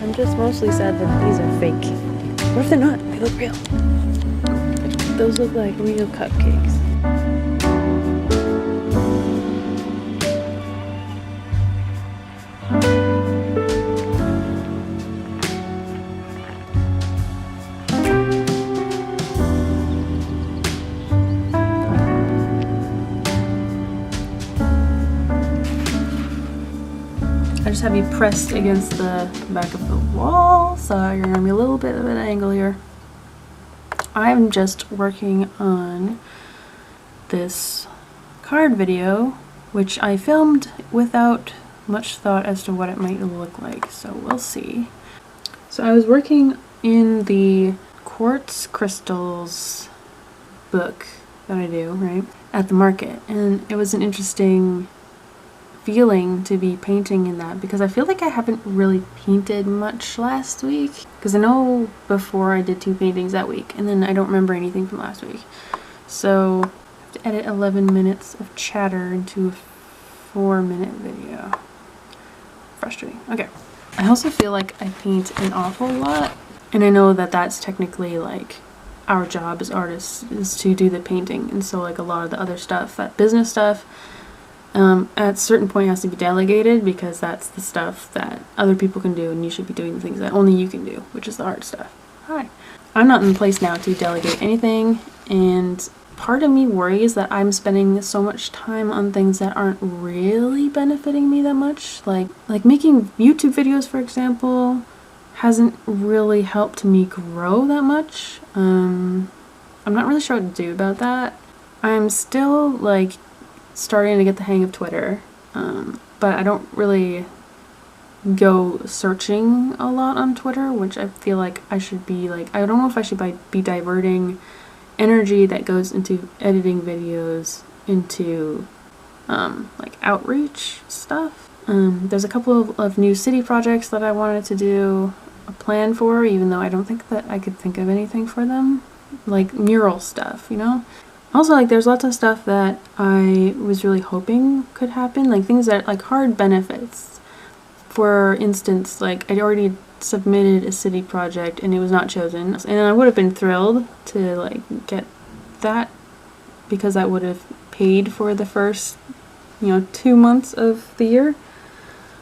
I'm just mostly sad that these are fake. What if they're not? They look real. Those look like real cupcakes. I just have you pressed against the back of the wall, so you're gonna be a little bit of an angle here. I'm just working on this card video, which I filmed without much thought as to what it might look like, so we'll see. So I was working in the quartz crystals book that I do, right, at the market, and it was an interesting feeling to be painting in that because I feel like I haven't really painted much last week, because I know before I did 2 paintings that week and then I don't remember anything from last week, so I have to edit 11 minutes of chatter into a 4-minute video. Frustrating. Okay, I also feel like I paint an awful lot, and I know that that's technically like our job as artists is to do the painting, and so like a lot of the other stuff, that business stuff, at a certain point has to be delegated, because that's the stuff that other people can do and you should be doing the things that only you can do, which is the art stuff. Hi. I'm not in place now to delegate anything, and part of me worries that I'm spending so much time on things that aren't really benefiting me that much. Like making YouTube videos, for example, hasn't really helped me grow that much. I'm not really sure what to do about that. I'm still like starting to get the hang of Twitter, but I don't really go searching a lot on Twitter, which I feel like I should be like, I don't know if I should be diverting energy that goes into editing videos into like outreach stuff. There's a couple of new city projects that I wanted to do a plan for, even though I don't think that I could think of anything for them, like mural stuff, you know? Also, like, there's lots of stuff that I was really hoping could happen, like things that like hard benefits. For instance, like I'd already submitted a city project and it was not chosen, and I would have been thrilled to like get that, because that would have paid for the first, 2 months of the year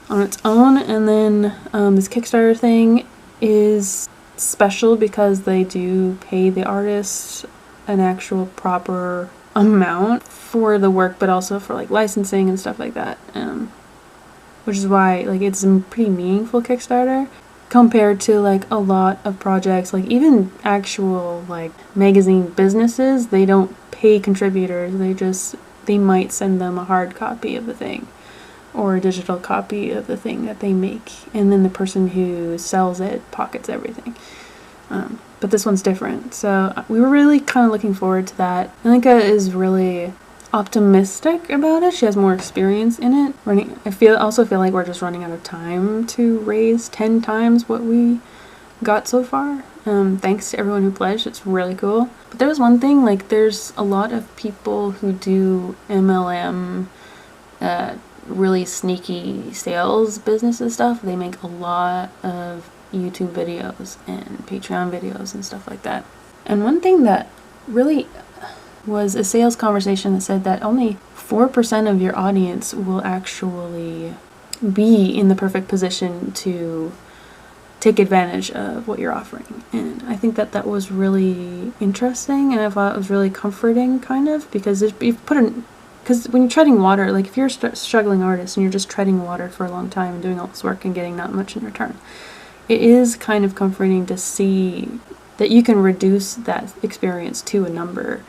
on its own. And then this Kickstarter thing is special because they do pay the artists an actual proper amount for the work, but also for like licensing and stuff like that, which is why like it's a pretty meaningful Kickstarter compared to like a lot of projects, like even actual like magazine businesses. They don't pay contributors, they might send them a hard copy of the thing or a digital copy of the thing that they make, and then the person who sells it pockets everything. But this one's different, so we were really kind of looking forward to that. Alinka is really optimistic about it. She has more experience in it. I also feel like we're just running out of time to raise 10 times what we got so far. Thanks to everyone who pledged. It's really cool. But there was one thing, like there's a lot of people who do MLM, really sneaky sales business and stuff. They make a lot of YouTube videos and Patreon videos and stuff like that. And one thing that really was a sales conversation that said that only 4% of your audience will actually be in the perfect position to take advantage of what you're offering. And I think that was really interesting, and I thought it was really comforting, kind of, because because when you're treading water, like if you're a struggling artist and you're just treading water for a long time and doing all this work and getting not much in return, it is kind of comforting to see that you can reduce that experience to a number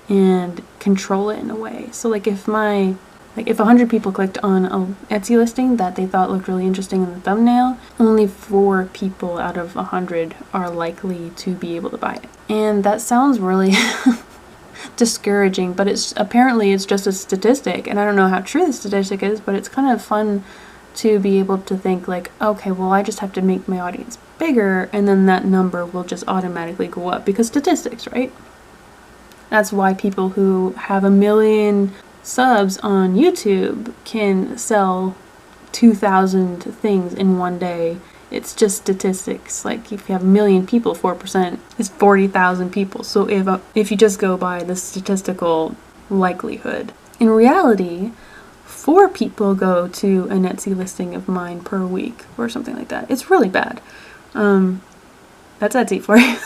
and control it in a way. So like if 100 people clicked on an Etsy listing that they thought looked really interesting in the thumbnail, only 4 people out of 100 are likely to be able to buy it. And that sounds really discouraging, but it's just a statistic, and I don't know how true the statistic is, but it's kind of fun to be able to think like, okay, well, I just have to make my audience bigger, and then that number will just automatically go up, because statistics, right? That's why people who have 1 million subs on YouTube can sell 2,000 things in one day. It's just statistics. Like if you have 1 million people, 4% is 40,000 people. So if you just go by the statistical likelihood, in reality, 4 people go to an Etsy listing of mine per week or something like that. It's really bad. That's Etsy for you.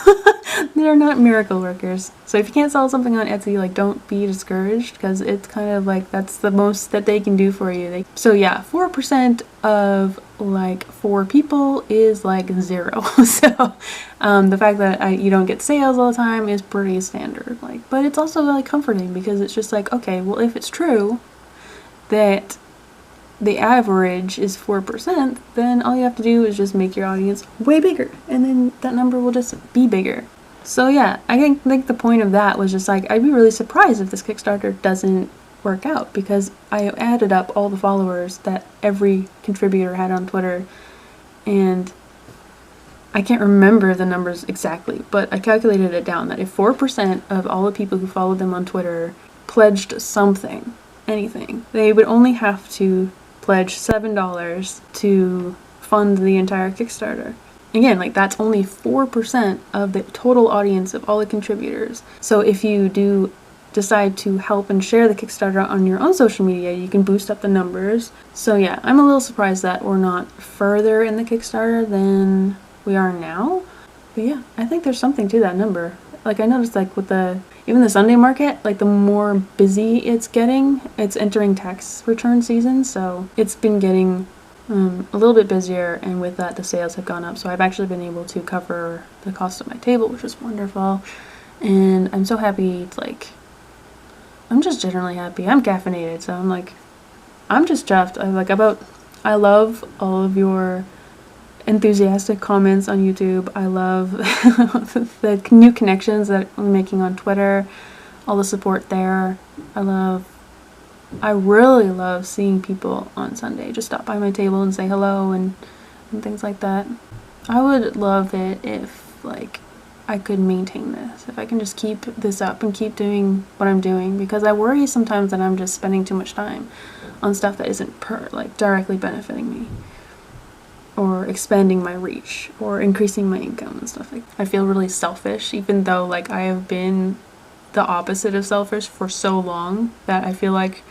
They're not miracle workers. So if you can't sell something on Etsy, like, don't be discouraged, because it's kind of like that's the most that they can do for you. So yeah, 4% of like 4 people is like 0. So the fact that you don't get sales all the time is pretty standard. Like, but it's also like comforting, because it's just like, okay, well, if it's true that the average is 4%, then all you have to do is just make your audience way bigger, and then that number will just be bigger. So yeah, I think the point of that was just like, I'd be really surprised if this Kickstarter doesn't work out, because I added up all the followers that every contributor had on Twitter, and I can't remember the numbers exactly, but I calculated it down that if 4% of all the people who followed them on Twitter pledged something, anything, they would only have to pledge $7 to fund the entire Kickstarter. Again, like, that's only 4% of the total audience of all the contributors. So if you do decide to help and share the Kickstarter on your own social media, you can boost up the numbers. So yeah, I'm a little surprised that we're not further in the Kickstarter than we are now. But yeah, I think there's something to that number. Like, I noticed, like, with even the Sunday market, like, the more busy it's getting, it's entering tax return season, so it's been getting a little bit busier, and with that the sales have gone up, so I've actually been able to cover the cost of my table, which is wonderful. And I'm so happy. Like, I'm just generally happy. I'm caffeinated, so I'm just chuffed. I love all of your enthusiastic comments on YouTube. I love the new connections that I'm making on Twitter, all the support there. I really love seeing people on Sunday just stop by my table and say hello and things like that. I would love it if, like, I could maintain this, if I can just keep this up and keep doing what I'm doing, because I worry sometimes that I'm just spending too much time on stuff that isn't directly benefiting me, or expanding my reach, or increasing my income and stuff like that. I feel really selfish, even though, like, I have been the opposite of selfish for so long that I feel like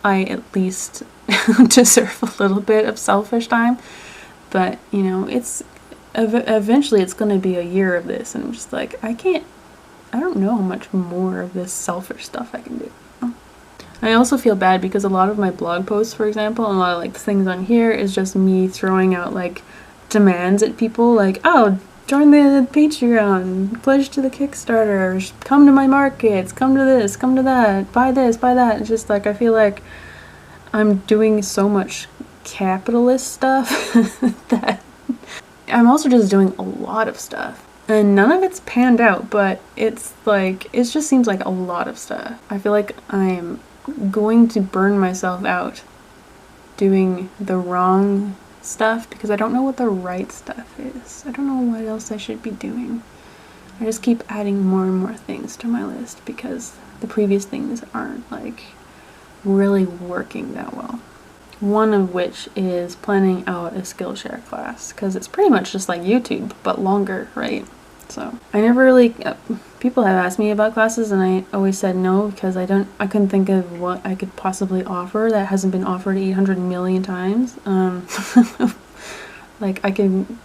I at least deserve a little bit of selfish time. But, you know, eventually it's going to be a year of this, and I'm just like, I don't know how much more of this selfish stuff I can do. I also feel bad because a lot of my blog posts, for example, and a lot of, like, things on here is just me throwing out, like, demands at people, like, oh, join the Patreon, pledge to the Kickstarter, come to my markets, come to this, come to that, buy this, buy that. It's just like, I feel like I'm doing so much capitalist stuff that I'm also just doing a lot of stuff. And none of it's panned out, but it's like, it just seems like a lot of stuff. I feel like I'm going to burn myself out doing the wrong stuff, because I don't know what the right stuff is. I don't know what else I should be doing. I just keep adding more and more things to my list because the previous things aren't, like, really working that well. One of which is planning out a Skillshare class, because it's pretty much just like YouTube but longer, right? So I never really people have asked me about classes, and I always said no, because I couldn't think of what I could possibly offer that hasn't been offered 800 million times. Like, I can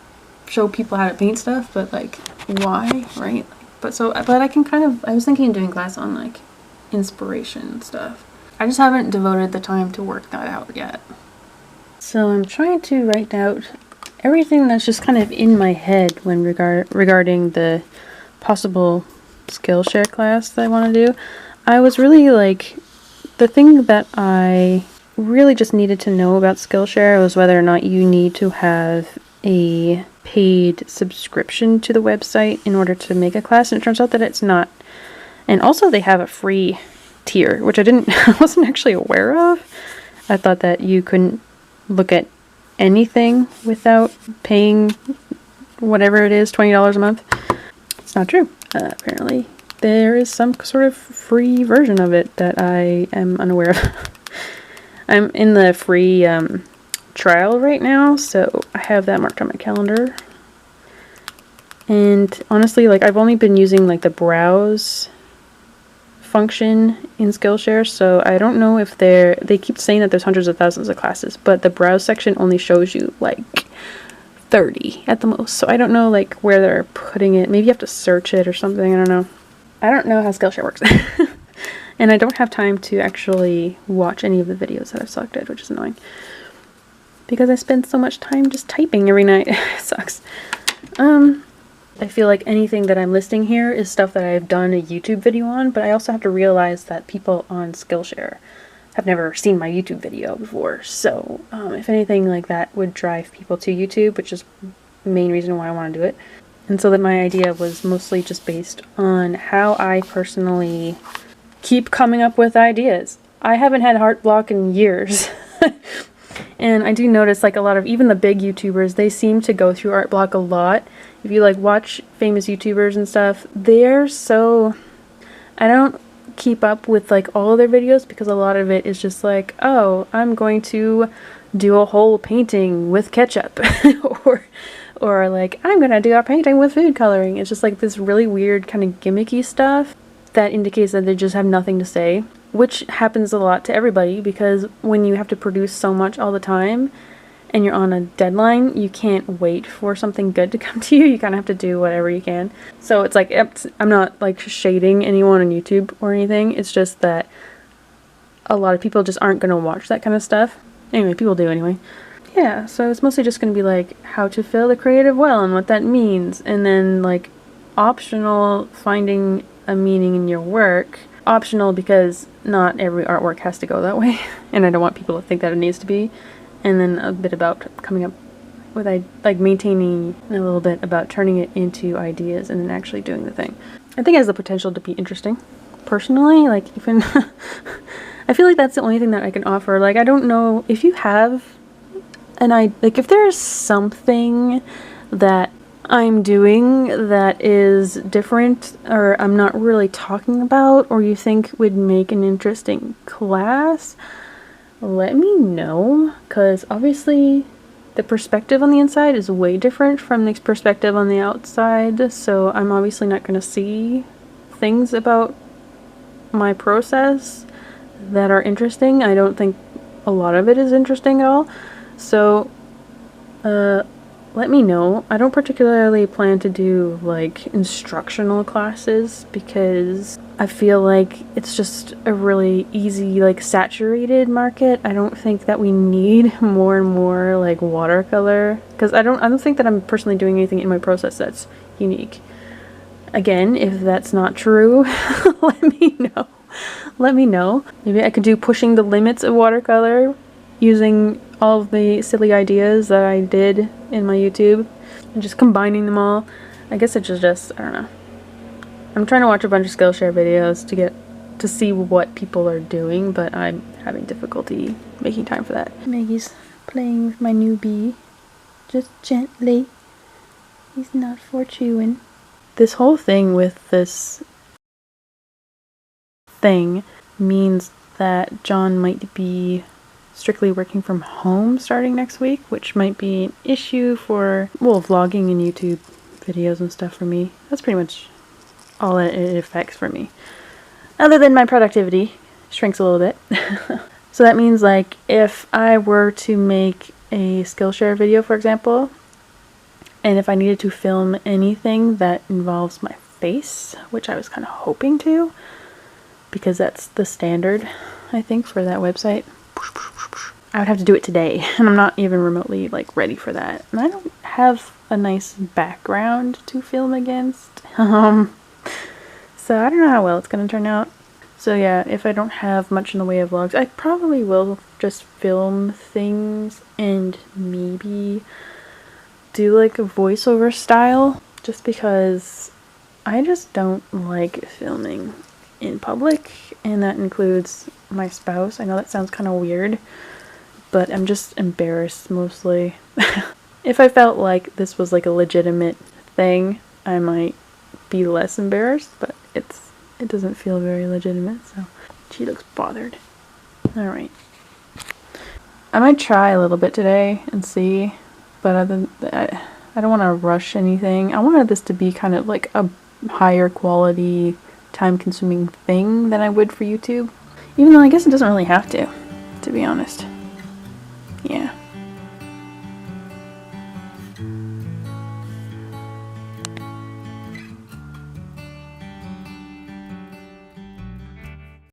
show people how to paint stuff, but, like, why, right? But I can I was thinking of doing a class on, like, inspiration stuff. I just haven't devoted the time to work that out yet. So I'm trying to write out everything that's just kind of in my head when regarding the possible Skillshare class that I want to do. I was really like, the thing that I really just needed to know about Skillshare was whether or not you need to have a paid subscription to the website in order to make a class, and it turns out that it's not. And also they have a free tier, which I wasn't actually aware of. I thought that you couldn't look at anything without paying whatever it is, $20 a month. It's not true. Apparently there is some sort of free version of it that I am unaware of. I'm in the free trial right now, so I have that marked on my calendar. And honestly, like, I've only been using like the browse function in Skillshare, so I don't know if they keep saying that there's hundreds of thousands of classes, but the browse section only shows you like 30 at the most, so I don't know like where they're putting it. Maybe you have to search it or something. I don't know. I don't know how Skillshare works. And I don't have time to actually watch any of the videos that I've selected, which is annoying because I spend so much time just typing every night. It sucks. I feel like anything that I'm listing here is stuff that I've done a YouTube video on, but I also have to realize that people on Skillshare have never seen my YouTube video before. So if anything like that would drive people to YouTube, which is the main reason why I want to do it. And so that my idea was mostly just based on how I personally keep coming up with ideas. I haven't had heart block in years. And I do notice like a lot of even the big YouTubers, they seem to go through art block a lot. If you like watch famous YouTubers and stuff, they're so, I don't keep up with like all of their videos because a lot of it is just like, oh, I'm going to do a whole painting with ketchup or like I'm gonna do a painting with food coloring. It's just like this really weird kind of gimmicky stuff that indicates that they just have nothing to say, which happens a lot to everybody because when you have to produce so much all the time and you're on a deadline, you can't wait for something good to come to you. You kind of have to do whatever you can. So it's like, I'm not like shading anyone on YouTube or anything. It's just that a lot of people just aren't going to watch that kind of stuff. Anyway, people do anyway. Yeah, so it's mostly just going to be like how to fill the creative well and what that means. And then like optional, finding a meaning in your work. Optional because not every artwork has to go that way. And I don't want people to think that it needs to be. And then a bit about coming up with like maintaining, a little bit about turning it into ideas and then actually doing the thing. I think it has the potential to be interesting. Personally, like even I feel like that's the only thing that I can offer. Like I don't know if you have like if there's something that I'm doing that is different or I'm not really talking about or you think would make an interesting class, let me know, because obviously the perspective on the inside is way different from the perspective on the outside, so I'm obviously not going to see things about my process that are interesting. I don't think a lot of it is interesting at all, so let me know. I don't particularly plan to do like instructional classes because I feel like it's just a really easy, like saturated market. I don't think that we need more and more like watercolor because I don't think that I'm personally doing anything in my process that's unique. Again, if that's not true, let me know. Let me know. Maybe I could do pushing the limits of watercolor using all of the silly ideas that I did in my YouTube and just combining them all. I guess it's just I don't know. I'm trying to watch a bunch of Skillshare videos to see what people are doing, but I'm having difficulty making time for that. Maggie's playing with my new bee. Just gently. He's not for chewing. This whole thing with this thing means that John might be strictly working from home starting next week, which might be an issue for, well, vlogging and YouTube videos and stuff for me. That's pretty much all it affects for me. Other than my productivity shrinks a little bit. So that means like if I were to make a Skillshare video, for example, and if I needed to film anything that involves my face, which I was kind of hoping to, because that's the standard, I think, for that website. I would have to do it today, and I'm not even remotely like ready for that. And I don't have a nice background to film against. So I don't know how well it's gonna turn out. So yeah, if I don't have much in the way of vlogs, I probably will just film things and maybe do like a voiceover style, just because I just don't like filming in public, and that includes my spouse. I know that sounds kind of weird, but I'm just embarrassed mostly. If I felt like this was like a legitimate thing, I might be less embarrassed, but it doesn't feel very legitimate, so she looks bothered. Alright. I might try a little bit today and see, but other than that, I don't want to rush anything. I wanted this to be kind of like a higher quality, time-consuming thing than I would for YouTube. Even though I guess it doesn't really have to be honest. Yeah.